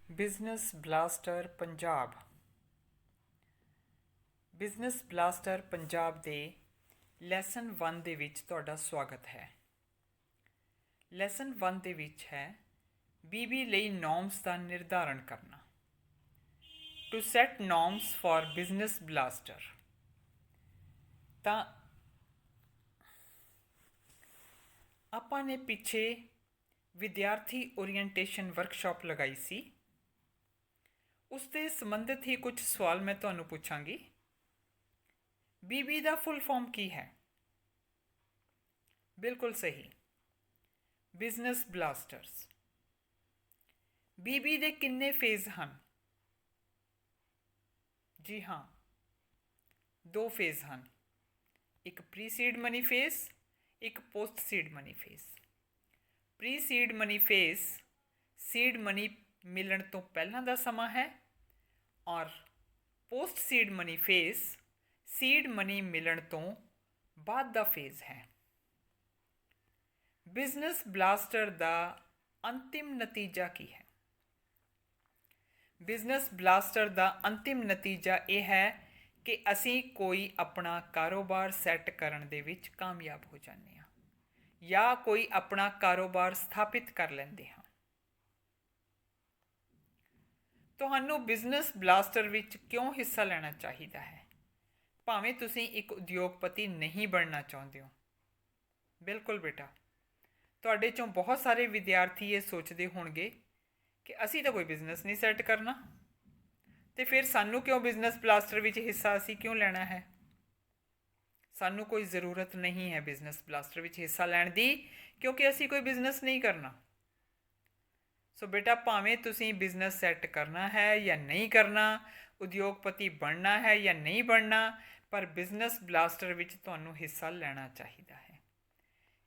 Business blaster Punjab. Business blaster Punjab ਦੇ lesson 1 ਦੇ ਵਿੱਚ ਤੁਹਾਡਾ ਸਵਾਗਤ ਹੈ। ਲੈਸਨ 1 ਦੇ ਵਿੱਚ ਹੈ ਬੀਬੀ ਲਈ ਨੋਰਮਸ ਦਾ ਨਿਰਧਾਰਨ ਕਰਨਾ। To set norms for business blaster. ਤਾਂ ਆਪਾਂ ਨੇ ਪਿੱਛੇ ਵਿਦਿਆਰਥੀ ਓਰੀਐਂਟੇਸ਼ਨ ਵਰਕਸ਼ਾਪ ਲਗਾਈ ਸੀ। ਉਸ ਦੇ ਸੰਬੰਧਿਤ ਹੀ ਕੁਝ ਸਵਾਲ ਮੈਂ ਤੁਹਾਨੂੰ ਪੁੱਛਾਂਗੀ। ਬੀਬੀ ਦਾ ਫੁੱਲ ਫਾਰਮ ਕੀ ਹੈ? ਬਿਲਕੁਲ ਸਹੀ, ਬਿਜ਼ਨਸ ਬਲਾਸਟਰਸ। ਬੀਬੀ ਦੇ ਕਿੰਨੇ ਫੇਜ਼ ਹਨ? ਜੀ ਹਾਂ, 2 ਫੇਜ਼ ਹਨ। ਇੱਕ ਪ੍ਰੀ ਸੀਡ ਮਨੀ ਫੇਜ਼, ਇੱਕ post seed money phase. Pre seed money phase seed money ਮਿਲਣ ਤੋਂ ਪਹਿਲਾਂ ਦਾ ਸਮਾਂ ਹੈ ਔਰ post seed money phase seed money ਮਿਲਣ ਤੋਂ ਬਾਅਦ ਦਾ ਫੇਜ਼ ਹੈ। ਬਿਜ਼ਨਸ ਬਲਾਸਟਰ ਦਾ ਅੰਤਿਮ ਨਤੀਜਾ ਕੀ ਹੈ? ਬਿਜ਼ਨਸ ਬਲਾਸਟਰ ਦਾ ਅੰਤਿਮ ਨਤੀਜਾ ਇਹ ਹੈ ਕਿ ਅਸੀਂ ਕੋਈ ਆਪਣਾ ਕਾਰੋਬਾਰ ਸੈੱਟ ਕਰਨ ਦੇ ਵਿੱਚ ਕਾਮਯਾਬ ਹੋ ਜਾਂਦੇ ਹਾਂ ਜਾਂ ਕੋਈ ਆਪਣਾ ਕਾਰੋਬਾਰ ਸਥਾਪਿਤ ਕਰ ਲੈਂਦੇ ਹਾਂ। ਤੁਹਾਨੂੰ ਬਿਜ਼ਨਸ ਬਲਾਸਟਰ ਵਿੱਚ ਕਿਉਂ ਹਿੱਸਾ ਲੈਣਾ ਚਾਹੀਦਾ ਹੈ? ਭਾਵੇਂ ਤੁਸੀਂ ਇੱਕ ਉਦਯੋਗਪਤੀ ਨਹੀਂ ਬਣਨਾ ਚਾਹੁੰਦੇ ਹੋ। ਬਿਲਕੁਲ ਬੇਟਾ, ਤੁਹਾਡੇ ਚੋਂ ਬਹੁਤ ਸਾਰੇ ਵਿਦਿਆਰਥੀ ਇਹ ਸੋਚਦੇ ਹੋਣਗੇ ਕਿ ਅਸੀਂ ਤਾਂ ਕੋਈ ਬਿਜ਼ਨਸ ਨਹੀਂ ਸੈੱਟ ਕਰਨਾ, ਅਤੇ ਫਿਰ ਸਾਨੂੰ ਕਿਉਂ ਬਿਜ਼ਨਸ ਬਲਾਸਟਰ ਵਿੱਚ ਹਿੱਸਾ ਅਸੀਂ ਕਿਉਂ ਲੈਣਾ ਹੈ? ਸਾਨੂੰ ਕੋਈ ਜ਼ਰੂਰਤ ਨਹੀਂ ਹੈ ਬਿਜ਼ਨਸ ਬਲਾਸਟਰ ਵਿੱਚ ਹਿੱਸਾ ਲੈਣ ਦੀ, ਕਿਉਂਕਿ ਅਸੀਂ ਕੋਈ ਬਿਜ਼ਨਸ ਨਹੀਂ ਕਰਨਾ। ਸੋ ਬੇਟਾ, ਭਾਵੇਂ ਤੁਸੀਂ ਬਿਜ਼ਨਸ ਸੈੱਟ ਕਰਨਾ ਹੈ ਜਾਂ ਨਹੀਂ ਕਰਨਾ, ਉਦਯੋਗਪਤੀ ਬਣਨਾ ਹੈ ਜਾਂ ਨਹੀਂ ਬਣਨਾ, ਪਰ ਬਿਜ਼ਨਸ ਬਲਾਸਟਰ ਵਿੱਚ ਤੁਹਾਨੂੰ ਹਿੱਸਾ ਲੈਣਾ ਚਾਹੀਦਾ ਹੈ,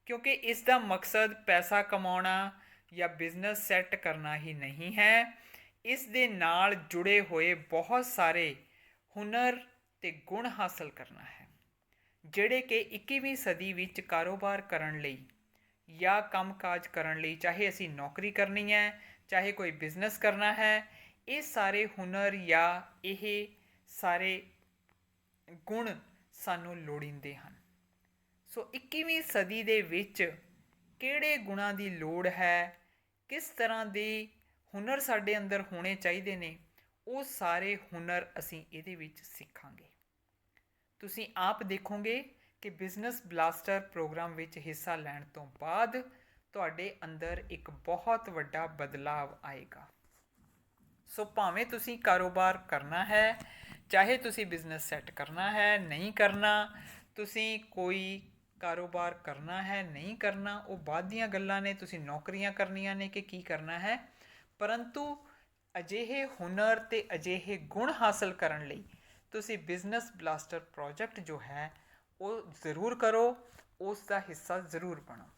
ਕਿਉਂਕਿ ਇਸ ਦਾ ਮਕਸਦ ਪੈਸਾ ਕਮਾਉਣਾ ਜਾਂ ਬਿਜ਼ਨਸ ਸੈੱਟ ਕਰਨਾ ਹੀ ਨਹੀਂ ਹੈ। ਇਸ ਦੇ ਨਾਲ ਜੁੜੇ ਹੋਏ ਬਹੁਤ ਸਾਰੇ ਹੁਨਰ ਅਤੇ ਗੁਣ ਹਾਸਲ ਕਰਨਾ ਹੈ, ਜਿਹੜੇ ਕਿ 21ਵੀਂ ਸਦੀ ਵਿੱਚ ਕਾਰੋਬਾਰ ਕਰਨ ਲਈ ਜਾਂ ਕੰਮਕਾਜ ਕਰਨ ਲਈ, ਚਾਹੇ ਅਸੀਂ ਨੌਕਰੀ ਕਰਨੀ ਹੈ, ਚਾਹੇ ਕੋਈ ਬਿਜ਼ਨਸ ਕਰਨਾ ਹੈ, ਇਹ ਸਾਰੇ ਹੁਨਰ ਜਾਂ ਇਹ ਸਾਰੇ ਗੁਣ ਸਾਨੂੰ ਲੋੜੀਂਦੇ ਹਨ। ਸੋ 21ਵੀਂ ਸਦੀ ਦੇ ਵਿੱਚ ਕਿਹੜੇ ਗੁਣਾਂ ਦੀ ਲੋੜ ਹੈ, ਕਿਸ ਤਰ੍ਹਾਂ ਦੇ ਹੁਨਰ ਸਾਡੇ ਅੰਦਰ ਹੋਣੇ ਚਾਹੀਦੇ ਨੇ, ਉਹ ਸਾਰੇ ਹੁਨਰ ਅਸੀਂ ਇਹਦੇ ਵਿੱਚ ਸਿੱਖਾਂਗੇ। ਤੁਸੀਂ ਆਪ ਦੇਖੋਗੇ ਕਿ ਬਿਜ਼ਨਸ ਬਲਾਸਟਰ ਪ੍ਰੋਗਰਾਮ ਵਿੱਚ ਹਿੱਸਾ ਲੈਣ ਤੋਂ ਬਾਅਦ ਤੁਹਾਡੇ ਅੰਦਰ ਇੱਕ ਬਹੁਤ ਵੱਡਾ ਬਦਲਾਵ ਆਏਗਾ। ਸੋ ਭਾਵੇਂ ਤੁਸੀਂ ਕਾਰੋਬਾਰ ਕਰਨਾ ਹੈ, ਚਾਹੇ ਤੁਸੀਂ ਬਿਜ਼ਨਸ ਸੈੱਟ ਕਰਨਾ ਹੈ, ਨਹੀਂ ਕਰਨਾ, ਤੁਸੀਂ ਕੋਈ ਕਾਰੋਬਾਰ ਕਰਨਾ ਹੈ, ਨਹੀਂ ਕਰਨਾ, ਉਹ ਬਾਅਦ ਦੀਆਂ ਗੱਲਾਂ ਨੇ। ਤੁਸੀਂ ਨੌਕਰੀਆਂ ਕਰਨੀਆਂ ਨੇ ਕਿ ਕੀ ਕਰਨਾ ਹੈ, ਪਰੰਤੂ ਅਜਿਹੇ ਹੁਨਰ ਅਤੇ ਅਜਿਹੇ ਗੁਣ ਹਾਸਲ ਕਰਨ ਲਈ ਤੁਸੀਂ ਬਿਜ਼ਨਸ ਬਲਾਸਟਰ ਪ੍ਰੋਜੈਕਟ ਜੋ ਹੈ ਉਹ ਜ਼ਰੂਰ ਕਰੋ, ਉਸ ਦਾ ਹਿੱਸਾ ਜ਼ਰੂਰ ਬਣੋ।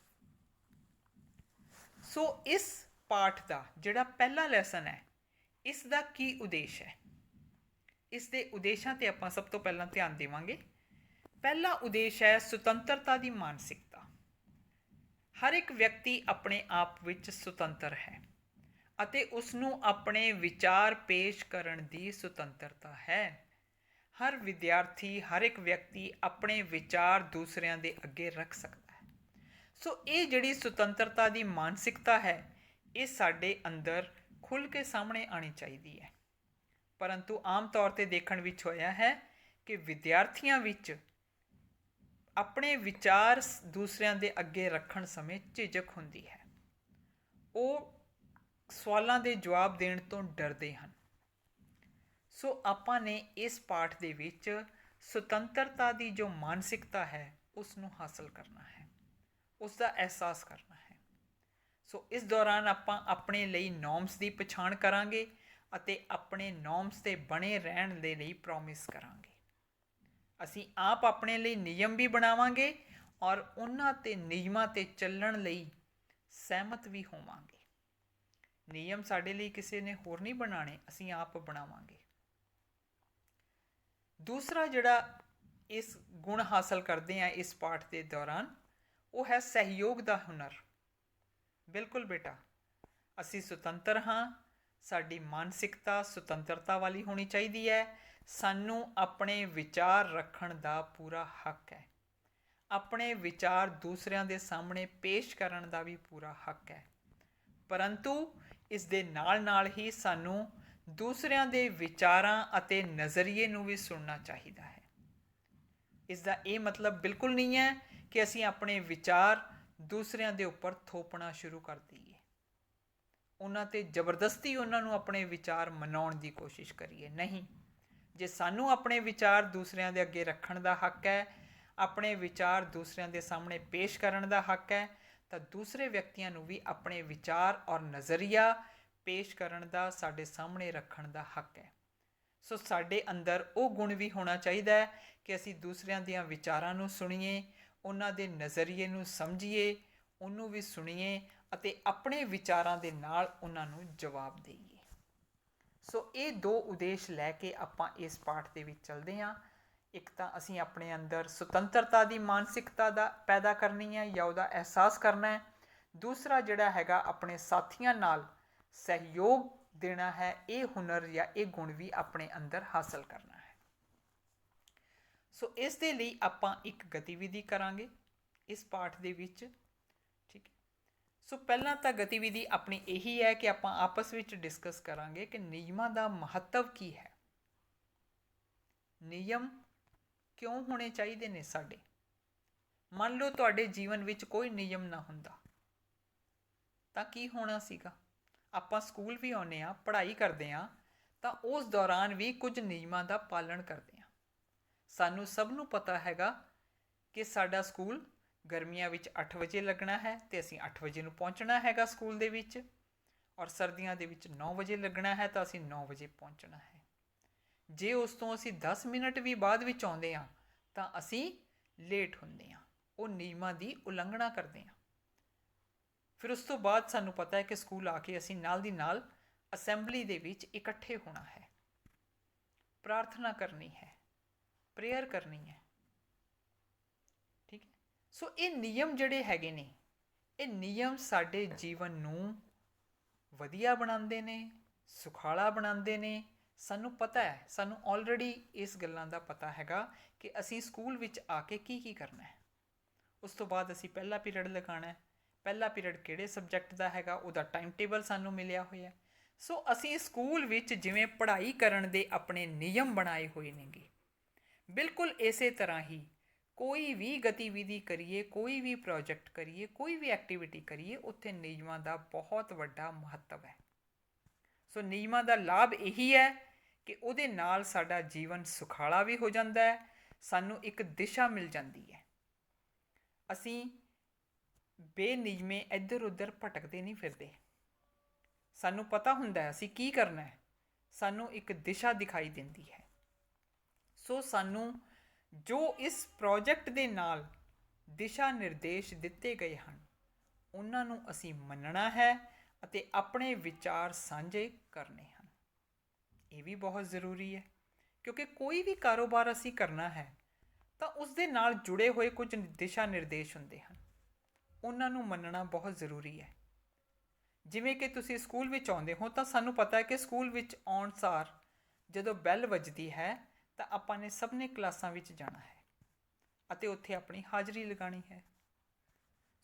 ਸੋ ਇਸ ਪਾਠ ਦਾ ਜਿਹੜਾ ਪਹਿਲਾ ਲੈਸਨ ਹੈ, ਇਸ ਦਾ ਕੀ ਉਦੇਸ਼ ਹੈ? ਇਸ ਦੇ ਉਦੇਸ਼ਾਂ 'ਤੇ ਆਪਾਂ ਸਭ ਤੋਂ ਪਹਿਲਾਂ ਧਿਆਨ ਦੇਵਾਂਗੇ। ਪਹਿਲਾ ਉਦੇਸ਼ ਹੈ ਸੁਤੰਤਰਤਾ ਦੀ ਮਾਨਸਿਕਤਾ। ਹਰ ਇੱਕ ਵਿਅਕਤੀ ਆਪਣੇ ਆਪ ਵਿੱਚ ਸੁਤੰਤਰ ਹੈ ਅਤੇ ਉਸਨੂੰ ਆਪਣੇ ਵਿਚਾਰ ਪੇਸ਼ ਕਰਨ ਦੀ ਸੁਤੰਤਰਤਾ ਹੈ। ਹਰ ਵਿਦਿਆਰਥੀ, ਹਰ ਇੱਕ ਵਿਅਕਤੀ ਆਪਣੇ ਵਿਚਾਰ ਦੂਸਰਿਆਂ ਦੇ ਅੱਗੇ ਰੱਖ ਸਕਦਾ ਹੈ। ਸੋ ਇਹ ਜਿਹੜੀ ਸੁਤੰਤਰਤਾ ਦੀ ਮਾਨਸਿਕਤਾ ਹੈ, ਇਹ ਸਾਡੇ ਅੰਦਰ ਖੁੱਲ੍ਹ ਕੇ ਸਾਹਮਣੇ ਆਉਣੀ ਚਾਹੀਦੀ ਹੈ। ਪਰੰਤੂ ਆਮ ਤੌਰ 'ਤੇ ਦੇਖਣ ਵਿੱਚ ਹੋਇਆ ਹੈ ਕਿ ਵਿਦਿਆਰਥੀਆਂ ਵਿੱਚ ਆਪਣੇ ਵਿਚਾਰ ਦੂਸਰਿਆਂ ਦੇ ਅੱਗੇ ਰੱਖਣ ਸਮੇਂ ਝਿਜਕ ਹੁੰਦੀ ਹੈ। ਉਹ ਸਵਾਲਾਂ ਦੇ ਜਵਾਬ ਦੇਣ ਤੋਂ ਡਰਦੇ ਹਨ। ਸੋ ਆਪਾਂ ਨੇ ਇਸ ਪਾਠ ਦੇ ਵਿੱਚ ਸੁਤੰਤਰਤਾ ਦੀ ਜੋ ਮਾਨਸਿਕਤਾ ਹੈ, ਉਸ ਨੂੰ ਹਾਸਲ ਕਰਨਾ ਹੈ, ਉਸ ਦਾ ਅਹਿਸਾਸ ਕਰਨਾ ਹੈ। ਸੋ ਇਸ ਦੌਰਾਨ ਆਪਾਂ ਆਪਣੇ ਲਈ ਨੋਰਮਸ ਦੀ ਪਛਾਣ ਕਰਾਂਗੇ ਅਤੇ ਆਪਣੇ ਨੋਰਮਸ 'ਤੇ ਬਣੇ ਰਹਿਣ ਦੇ ਲਈ ਪ੍ਰੋਮਿਸ ਕਰਾਂਗੇ। ਅਸੀਂ ਆਪ ਆਪਣੇ ਲਈ ਨਿਯਮ ਵੀ ਬਣਾਵਾਂਗੇ ਔਰ ਉਹਨਾਂ 'ਤੇ ਨਿਯਮਾਂ 'ਤੇ ਚੱਲਣ ਲਈ ਸਹਿਮਤ ਵੀ ਹੋਵਾਂਗੇ। ਨਿਯਮ ਸਾਡੇ ਲਈ ਕਿਸੇ ਨੇ ਹੋਰ ਨਹੀਂ ਬਣਾਉਣੇ, ਅਸੀਂ ਆਪ ਬਣਾਵਾਂਗੇ। ਦੂਸਰਾ ਜਿਹੜਾ ਇਸ ਗੁਣ ਹਾਸਲ ਕਰਦੇ ਹਾਂ ਇਸ ਪਾਠ ਦੇ ਦੌਰਾਨ, ਉਹ ਹੈ ਸਹਿਯੋਗ ਦਾ ਹੁਨਰ। ਬਿਲਕੁਲ ਬੇਟਾ, ਅਸੀਂ ਸੁਤੰਤਰ ਹਾਂ, ਸਾਡੀ ਮਾਨਸਿਕਤਾ ਸੁਤੰਤਰਤਾ ਵਾਲੀ ਹੋਣੀ ਚਾਹੀਦੀ ਹੈ। ਸਾਨੂੰ ਆਪਣੇ ਵਿਚਾਰ ਰੱਖਣ ਦਾ ਪੂਰਾ ਹੱਕ ਹੈ। ਆਪਣੇ ਵਿਚਾਰ ਦੂਸਰਿਆਂ ਦੇ ਸਾਹਮਣੇ ਪੇਸ਼ ਕਰਨ ਦਾ ਵੀ ਪੂਰਾ ਹੱਕ ਹੈ। ਪਰੰਤੂ ਇਸ ਦੇ ਨਾਲ ਹੀ ਸਾਨੂੰ ਦੂਸਰਿਆਂ ਦੇ ਵਿਚਾਰਾਂ ਅਤੇ ਨਜ਼ਰੀਏ ਨੂੰ ਵੀ ਸੁਣਨਾ ਚਾਹੀਦਾ ਹੈ। ਇਸ ਦਾ ਇਹ ਮਤਲਬ ਬਿਲਕੁਲ ਨਹੀਂ ਹੈ ਕਿ ਅਸੀਂ ਆਪਣੇ ਵਿਚਾਰ ਦੂਸਰਿਆਂ ਦੇ ਉੱਪਰ ਥੋਪਣਾ ਸ਼ੁਰੂ ਕਰ ਦਈਏ, ਉਹਨਾਂ 'ਤੇ ਜ਼ਬਰਦਸਤੀ ਉਹਨਾਂ ਨੂੰ ਆਪਣੇ ਵਿਚਾਰ ਮਨਾਉਣ ਦੀ ਕੋਸ਼ਿਸ਼ ਕਰੀਏ। ਨਹੀਂ, ਜੇ ਸਾਨੂੰ ਆਪਣੇ ਵਿਚਾਰ ਦੂਸਰਿਆਂ ਦੇ ਅੱਗੇ ਰੱਖਣ ਦਾ ਹੱਕ ਹੈ, ਆਪਣੇ ਵਿਚਾਰ ਦੂਸਰਿਆਂ ਦੇ ਸਾਹਮਣੇ ਪੇਸ਼ ਕਰਨ ਦਾ ਹੱਕ ਹੈ, ਤਾਂ ਦੂਸਰੇ ਵਿਅਕਤੀਆਂ ਨੂੰ ਵੀ ਆਪਣੇ ਵਿਚਾਰ ਔਰ ਨਜ਼ਰੀਆ ਪੇਸ਼ ਕਰਨ ਦਾ, ਸਾਡੇ ਸਾਹਮਣੇ ਰੱਖਣ ਦਾ ਹੱਕ ਹੈ। ਸੋ ਸਾਡੇ ਅੰਦਰ ਉਹ ਗੁਣ ਵੀ ਹੋਣਾ ਚਾਹੀਦਾ ਹੈ ਕਿ ਅਸੀਂ ਦੂਸਰਿਆਂ ਦੀਆਂ ਵਿਚਾਰਾਂ ਨੂੰ ਸੁਣੀਏ, ਉਹਨਾਂ ਦੇ ਨਜ਼ਰੀਏ ਨੂੰ ਸਮਝੀਏ, ਉਹਨੂੰ ਵੀ ਸੁਣੀਏ ਅਤੇ ਆਪਣੇ ਵਿਚਾਰਾਂ ਦੇ ਨਾਲ ਉਹਨਾਂ ਨੂੰ ਜਵਾਬ ਦੇਈਏ। ਸੋ ਇਹ ਦੋ ਉਦੇਸ਼ ਲੈ ਕੇ ਆਪਾਂ ਇਸ ਪਾਠ ਦੇ ਵਿੱਚ ਚੱਲਦੇ ਹਾਂ। ਇੱਕ ਤਾਂ ਅਸੀਂ ਆਪਣੇ ਅੰਦਰ ਸੁਤੰਤਰਤਾ ਦੀ ਮਾਨਸਿਕਤਾ ਦਾ ਪੈਦਾ ਕਰਨੀ ਹੈ ਜਾਂ ਉਹਦਾ ਅਹਿਸਾਸ ਕਰਨਾ ਹੈ। ਦੂਸਰਾ ਜਿਹੜਾ ਹੈਗਾ, ਆਪਣੇ ਸਾਥੀਆਂ ਨਾਲ ਸਹਿਯੋਗ ਦੇਣਾ ਹੈ। ਇਹ ਹੁਨਰ ਜਾਂ ਇਹ ਗੁਣ ਵੀ ਆਪਣੇ ਅੰਦਰ ਹਾਸਲ ਕਰਨਾ ਹੈ। ਸੋ ਇਸ ਦੇ ਲਈ ਆਪਾਂ ਇੱਕ ਗਤੀਵਿਧੀ ਕਰਾਂਗੇ ਇਸ ਪਾਠ ਦੇ ਵਿੱਚ, ਠੀਕ ਹੈ। ਸੋ ਪਹਿਲਾਂ ਤਾਂ ਗਤੀਵਿਧੀ ਆਪਣੀ ਇਹੀ ਹੈ ਕਿ ਆਪਾਂ ਆਪਸ ਵਿੱਚ ਡਿਸਕਸ ਕਰਾਂਗੇ ਕਿ ਨਿਯਮਾਂ ਦਾ ਮਹੱਤਵ ਕੀ ਹੈ। ਨਿਯਮ ਕਿਉਂ ਹੋਣੇ ਚਾਹੀਦੇ ਨੇ ਸਾਡੇ। ਮੰਨ ਲਓ ਤੁਹਾਡੇ ਜੀਵਨ ਵਿੱਚ ਕੋਈ ਨਿਯਮ ਨਾ ਹੁੰਦਾ ਤਾਂ ਕੀ ਹੋਣਾ ਸੀਗਾ। ਆਪਾਂ ਸਕੂਲ ਵੀ ਆਉਂਦੇ ਹਾਂ, ਪੜ੍ਹਾਈ ਕਰਦੇ ਹਾਂ, ਤਾਂ ਉਸ ਦੌਰਾਨ ਵੀ ਕੁਝ ਨਿਯਮਾਂ ਦਾ ਪਾਲਣ ਕਰਦੇ ਹਾਂ। ਸਾਨੂੰ ਸਭ ਨੂੰ ਪਤਾ ਹੈਗਾ ਕਿ ਸਾਡਾ ਸਕੂਲ ਗਰਮੀਆਂ ਵਿੱਚ 8 ਵਜੇ ਲੱਗਣਾ ਹੈ ਅਤੇ ਅਸੀਂ 8 ਵਜੇ ਨੂੰ ਪਹੁੰਚਣਾ ਹੈਗਾ ਸਕੂਲ ਦੇ ਵਿੱਚ, ਔਰ ਸਰਦੀਆਂ ਦੇ ਵਿੱਚ 9 ਵਜੇ ਲੱਗਣਾ ਹੈ ਤਾਂ ਅਸੀਂ 9 ਵਜੇ ਪਹੁੰਚਣਾ ਹੈ। ਜੇ ਉਸ ਤੋਂ ਅਸੀਂ 10 ਮਿੰਟ ਵੀ ਬਾਅਦ ਵਿੱਚ ਆਉਂਦੇ ਹਾਂ ਤਾਂ ਅਸੀਂ ਲੇਟ ਹੁੰਦੇ ਹਾਂ, ਉਹ ਨਿਯਮਾਂ ਦੀ ਉਲੰਘਣਾ ਕਰਦੇ ਹਾਂ। ਫਿਰ ਉਸ ਤੋਂ ਬਾਅਦ ਸਾਨੂੰ ਪਤਾ ਹੈ ਕਿ ਸਕੂਲ ਆ ਕੇ ਅਸੀਂ ਨਾਲ ਦੀ ਨਾਲ ਅਸੈਂਬਲੀ ਦੇ ਵਿੱਚ ਇਕੱਠੇ ਹੋਣਾ ਹੈ, ਪ੍ਰਾਰਥਨਾ ਕਰਨੀ ਹੈ, ਪ੍ਰੇਅਰ ਕਰਨੀ ਹੈ, ਠੀਕ ਹੈ। ਸੋ ਇਹ ਨਿਯਮ ਜਿਹੜੇ ਹੈਗੇ ਨੇ, ਇਹ ਨਿਯਮ ਸਾਡੇ ਜੀਵਨ ਨੂੰ ਵਧੀਆ ਬਣਾਉਂਦੇ ਨੇ, ਸੁਖਾਲਾ ਬਣਾਉਂਦੇ ਨੇ। ਸਾਨੂੰ ਪਤਾ ਹੈ, ਸਾਨੂੰ ਆਲਰੇਡੀ ਇਸ ਗੱਲਾਂ ਦਾ ਪਤਾ ਹੈਗਾ ਕਿ ਅਸੀਂ ਸਕੂਲ ਵਿੱਚ ਆ ਕੇ ਕੀ ਕਰਨਾ ਹੈ। ਉਸ ਤੋਂ ਬਾਅਦ ਅਸੀਂ ਪਹਿਲਾ ਪੀਰੀਅਡ ਲਗਾਉਣਾ ਹੈ। ਪਹਿਲਾ ਪੀਰੀਅਡ ਕਿਹੜੇ ਸਬਜੈਕਟ ਦਾ ਹੈਗਾ, ਉਹਦਾ ਟਾਈਮ ਟੇਬਲ ਸਾਨੂੰ ਮਿਲਿਆ ਹੋਇਆ। ਸੋ ਅਸੀਂ ਸਕੂਲ ਵਿੱਚ ਜਿਵੇਂ ਪੜ੍ਹਾਈ ਕਰਨ ਦੇ ਆਪਣੇ ਨਿਯਮ ਬਣਾਏ ਹੋਏ ਨੇਗੇ, ਬਿਲਕੁਲ ਇਸੇ ਤਰ੍ਹਾਂ ਹੀ ਕੋਈ ਵੀ ਗਤੀਵਿਧੀ ਕਰੀਏ, ਕੋਈ ਵੀ ਪ੍ਰੋਜੈਕਟ ਕਰੀਏ, ਕੋਈ ਵੀ ਐਕਟੀਵਿਟੀ ਕਰੀਏ, ਉੱਥੇ ਨਿਯਮਾਂ ਦਾ ਬਹੁਤ ਵੱਡਾ ਮਹੱਤਵ ਹੈ। ਸੋ ਨਿਯਮਾਂ ਦਾ ਲਾਭ ਇਹੀ ਹੈ ਕਿ ਉਹਦੇ ਨਾਲ ਸਾਡਾ ਜੀਵਨ ਸੁਖਾਲਾ ਵੀ ਹੋ ਜਾਂਦਾ ਹੈ, ਸਾਨੂੰ ਇੱਕ ਦਿਸ਼ਾ ਮਿਲ ਜਾਂਦੀ ਹੈ। ਅਸੀਂ ਬੇਨਿਯਮੇ ਇੱਧਰ ਉੱਧਰ ਭਟਕਦੇ ਨਹੀਂ ਫਿਰਦੇ। ਸਾਨੂੰ ਪਤਾ ਹੁੰਦਾ ਹੈ ਅਸੀਂ ਕੀ ਕਰਨਾ ਹੈ, ਸਾਨੂੰ ਇੱਕ ਦਿਸ਼ਾ ਦਿਖਾਈ ਦਿੰਦੀ ਹੈ। ਸੋ ਸਾਨੂੰ ਜੋ ਇਸ ਪ੍ਰੋਜੈਕਟ ਦੇ ਨਾਲ ਦਿਸ਼ਾ ਨਿਰਦੇਸ਼ ਦਿੱਤੇ ਗਏ ਹਨ, ਉਹਨਾਂ ਨੂੰ ਅਸੀਂ ਮੰਨਣਾ ਹੈ ਅਤੇ ਆਪਣੇ ਵਿਚਾਰ ਸਾਂਝੇ ਕਰਨੇ ਹਨ। ਇਹ ਵੀ ਬਹੁਤ ਜ਼ਰੂਰੀ ਹੈ, ਕਿਉਂਕਿ ਕੋਈ ਵੀ ਕਾਰੋਬਾਰ ਅਸੀਂ ਕਰਨਾ ਹੈ ਤਾਂ ਉਸ ਦੇ ਨਾਲ ਜੁੜੇ ਹੋਏ ਕੁਝ ਦਿਸ਼ਾ ਨਿਰਦੇਸ਼ ਹੁੰਦੇ ਹਨ, ਉਹਨਾਂ ਨੂੰ ਮੰਨਣਾ ਬਹੁਤ ਜ਼ਰੂਰੀ ਹੈ। ਜਿਵੇਂ ਕਿ ਤੁਸੀਂ ਸਕੂਲ ਵਿੱਚ ਆਉਂਦੇ ਹੋ ਤਾਂ ਸਾਨੂੰ ਪਤਾ ਹੈ ਕਿ ਸਕੂਲ ਵਿੱਚ ਆਉਣ ਸਾਰ ਜਦੋਂ ਬੈਲ ਵੱਜਦੀ ਹੈ ਤਾਂ ਆਪਾਂ ਨੇ ਸਭ ਨੇ ਕਲਾਸਾਂ ਵਿੱਚ ਜਾਣਾ ਹੈ ਅਤੇ ਉੱਥੇ ਆਪਣੀ ਹਾਜ਼ਰੀ ਲਗਾਉਣੀ ਹੈ।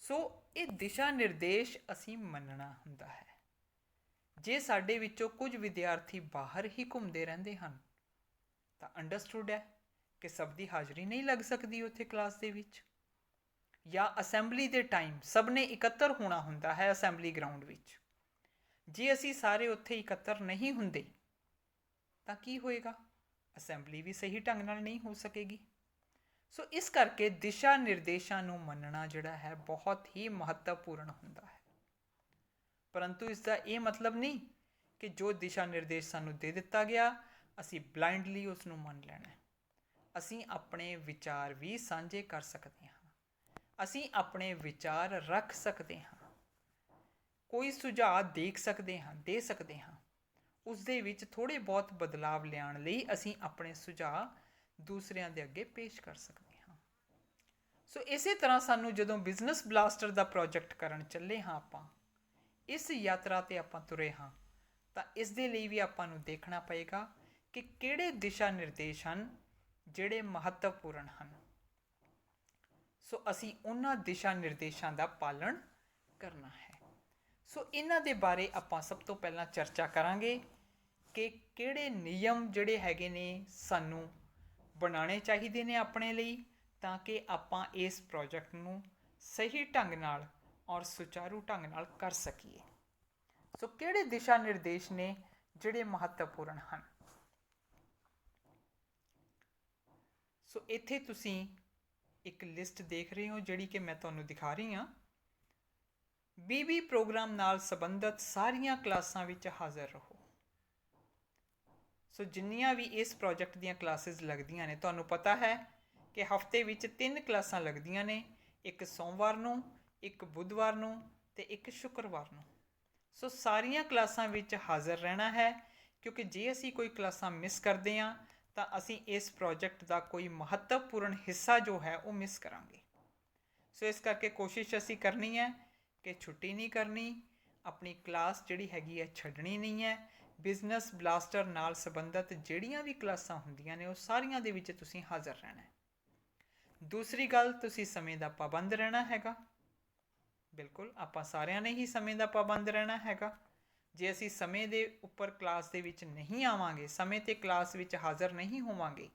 ਸੋ ਇਹ ਦਿਸ਼ਾ ਨਿਰਦੇਸ਼ ਅਸੀਂ ਮੰਨਣਾ ਹੁੰਦਾ ਹੈ। ਜੇ ਸਾਡੇ ਵਿੱਚੋਂ ਕੁਝ ਵਿਦਿਆਰਥੀ ਬਾਹਰ ਹੀ ਘੁੰਮਦੇ ਰਹਿੰਦੇ ਹਨ ਤਾਂ ਅੰਡਰਸਟੂਡ ਹੈ ਕਿ ਸਭ ਦੀ ਹਾਜ਼ਰੀ ਨਹੀਂ ਲੱਗ ਸਕਦੀ ਉੱਥੇ ਕਲਾਸ ਦੇ ਵਿੱਚ। ਜਾਂ ਅਸੈਂਬਲੀ ਦੇ ਟਾਈਮ ਸਭ ਨੇ ਇਕੱਤਰ ਹੋਣਾ ਹੁੰਦਾ ਹੈ ਅਸੈਂਬਲੀ ਗਰਾਊਂਡ ਵਿੱਚ, ਜੇ ਅਸੀਂ ਸਾਰੇ ਉੱਥੇ ਇਕੱਤਰ ਨਹੀਂ ਹੁੰਦੇ ਤਾਂ ਕੀ ਹੋਏਗਾ, ਅਸੈਂਬਲੀ ਵੀ ਸਹੀ ਢੰਗ ਨਾਲ ਨਹੀਂ ਹੋ ਸਕੇਗੀ। ਸੋ ਇਸ ਕਰਕੇ ਦਿਸ਼ਾ ਨਿਰਦੇਸ਼ਾਂ ਨੂੰ ਮੰਨਣਾ ਜਿਹੜਾ ਹੈ ਬਹੁਤ ਹੀ ਮਹੱਤਵਪੂਰਨ ਹੁੰਦਾ ਹੈ। ਪਰੰਤੂ ਇਸ ਦਾ ਇਹ ਮਤਲਬ ਨਹੀਂ ਕਿ ਜੋ ਦਿਸ਼ਾ ਨਿਰਦੇਸ਼ ਸਾਨੂੰ ਦੇ ਦਿੱਤਾ ਗਿਆ ਅਸੀਂ ਬਲਾਈਂਡਲੀ ਉਸ ਨੂੰ ਮੰਨ ਲੈਣਾ। ਅਸੀਂ ਆਪਣੇ ਵਿਚਾਰ ਵੀ ਸਾਂਝੇ ਕਰ ਸਕਦੇ ਹਾਂ, ਅਸੀਂ ਆਪਣੇ ਵਿਚਾਰ ਰੱਖ ਸਕਦੇ ਹਾਂ, ਕੋਈ ਸੁਝਾਅ ਦੇ ਸਕਦੇ ਹਾਂ। ਉਸ ਦੇ ਵਿੱਚ ਥੋੜ੍ਹੇ ਬਹੁਤ ਬਦਲਾਵ ਲਿਆਉਣ ਲਈ ਅਸੀਂ ਆਪਣੇ ਸੁਝਾਅ ਦੂਸਰਿਆਂ ਦੇ ਅੱਗੇ ਪੇਸ਼ ਕਰ ਸਕਦੇ ਹਾਂ। ਸੋ ਇਸੇ ਤਰ੍ਹਾਂ ਸਾਨੂੰ ਜਦੋਂ ਬਿਜ਼ਨਸ ਬਲਾਸਟਰ ਦਾ ਪ੍ਰੋਜੈਕਟ ਕਰਨ ਚੱਲੇ ਹਾਂ, ਆਪਾਂ ਇਸ ਯਾਤਰਾ 'ਤੇ ਆਪਾਂ ਤੁਰੇ ਹਾਂ ਤਾਂ ਇਸ ਦੇ ਲਈ ਵੀ ਆਪਾਂ ਨੂੰ ਦੇਖਣਾ ਪਏਗਾ ਕਿ ਕਿਹੜੇ ਦਿਸ਼ਾ ਨਿਰਦੇਸ਼ ਹਨ ਜਿਹੜੇ ਮਹੱਤਵਪੂਰਨ ਹਨ। ਸੋ ਅਸੀਂ ਉਹਨਾਂ ਦਿਸ਼ਾ ਨਿਰਦੇਸ਼ਾਂ ਦਾ ਪਾਲਣ ਕਰਨਾ ਹੈ। ਸੋ ਇਹਨਾਂ ਦੇ ਬਾਰੇ ਆਪਾਂ ਸਭ ਤੋਂ ਪਹਿਲਾਂ ਚਰਚਾ ਕਰਾਂਗੇ ਕਿ ਕਿਹੜੇ ਨਿਯਮ ਜਿਹੜੇ ਹੈਗੇ ਨੇ ਸਾਨੂੰ ਬਣਾਉਣੇ ਚਾਹੀਦੇ ਨੇ ਆਪਣੇ ਲਈ, ਤਾਂ ਕਿ ਆਪਾਂ ਇਸ ਪ੍ਰੋਜੈਕਟ ਨੂੰ ਸਹੀ ਢੰਗ ਨਾਲ ਔਰ ਸੁਚਾਰੂ ਢੰਗ ਨਾਲ ਕਰ ਸਕੀਏ। ਸੋ ਕਿਹੜੇ ਦਿਸ਼ਾ ਨਿਰਦੇਸ਼ ਨੇ ਜਿਹੜੇ ਮਹੱਤਵਪੂਰਨ ਹਨ। ਸੋ ਇੱਥੇ ਤੁਸੀਂ ਇੱਕ ਲਿਸਟ ਦੇਖ ਰਹੇ ਹੋ ਜਿਹੜੀ ਕਿ ਮੈਂ ਤੁਹਾਨੂੰ ਦਿਖਾ ਰਹੀ ਹਾਂ। BB ਪ੍ਰੋਗਰਾਮ ਨਾਲ ਸੰਬੰਧਿਤ ਸਾਰੀਆਂ ਕਲਾਸਾਂ ਵਿੱਚ ਹਾਜ਼ਰ ਰਹੋ। ਸੋ ਜਿੰਨੀਆਂ ਵੀ ਇਸ ਪ੍ਰੋਜੈਕਟ ਦੀਆਂ ਕਲਾਸਿਸ ਲੱਗਦੀਆਂ ਨੇ, ਤੁਹਾਨੂੰ ਪਤਾ ਹੈ ਕਿ ਹਫਤੇ ਵਿੱਚ 3 ਕਲਾਸਾਂ ਲੱਗਦੀਆਂ ਨੇ, ਇੱਕ ਸੋਮਵਾਰ ਨੂੰ, ਇੱਕ ਬੁੱਧਵਾਰ ਨੂੰ ਅਤੇ ਇੱਕ ਸ਼ੁੱਕਰਵਾਰ ਨੂੰ। ਸੋ ਸਾਰੀਆਂ ਕਲਾਸਾਂ ਵਿੱਚ ਹਾਜ਼ਰ ਰਹਿਣਾ ਹੈ, ਕਿਉਂਕਿ ਜੇ ਅਸੀਂ ਕੋਈ ਕਲਾਸਾਂ ਮਿਸ ਕਰਦੇ ਹਾਂ ਤਾਂ ਅਸੀਂ ਇਸ ਪ੍ਰੋਜੈਕਟ ਦਾ ਕੋਈ ਮਹੱਤਵਪੂਰਨ ਹਿੱਸਾ ਜੋ ਹੈ ਉਹ ਮਿਸ ਕਰਾਂਗੇ। ਸੋ ਇਸ ਕਰਕੇ ਕੋਸ਼ਿਸ਼ ਅਸੀਂ ਕਰਨੀ ਹੈ ਕਿ ਛੁੱਟੀ ਨਹੀਂ ਕਰਨੀ, ਆਪਣੀ ਕਲਾਸ ਜਿਹੜੀ ਹੈਗੀ ਹੈ ਛੱਡਣੀ ਨਹੀਂ ਹੈ। ਬਿਜ਼ਨਸ ਬਲਾਸਟਰ ਨਾਲ ਸੰਬੰਧਿਤ ਜਿਹੜੀਆਂ ਵੀ ਕਲਾਸਾਂ ਹੁੰਦੀਆਂ ਨੇ ਉਹ ਸਾਰੀਆਂ ਦੇ ਵਿੱਚ ਤੁਸੀਂ ਹਾਜ਼ਰ ਰਹਿਣਾ ਹੈ। ਦੂਸਰੀ ਗੱਲ, ਤੁਸੀਂ ਸਮੇਂ ਦਾ ਪਾਬੰਦ ਰਹਿਣਾ ਹੈਗਾ। ਬਿਲਕੁਲ ਆਪਾਂ ਸਾਰਿਆਂ ਨੇ ਹੀ ਸਮੇਂ ਦਾ ਪਾਬੰਦ ਰਹਿਣਾ ਹੈਗਾ। ਜੇ ਅਸੀਂ ਸਮੇਂ ਦੇ ਉੱਪਰ ਕਲਾਸ ਦੇ ਵਿੱਚ ਨਹੀਂ ਆਵਾਂਗੇ, ਸਮੇਂ 'ਤੇ ਕਲਾਸ ਵਿੱਚ ਹਾਜ਼ਰ ਨਹੀਂ ਹੋਵਾਂਗੇ,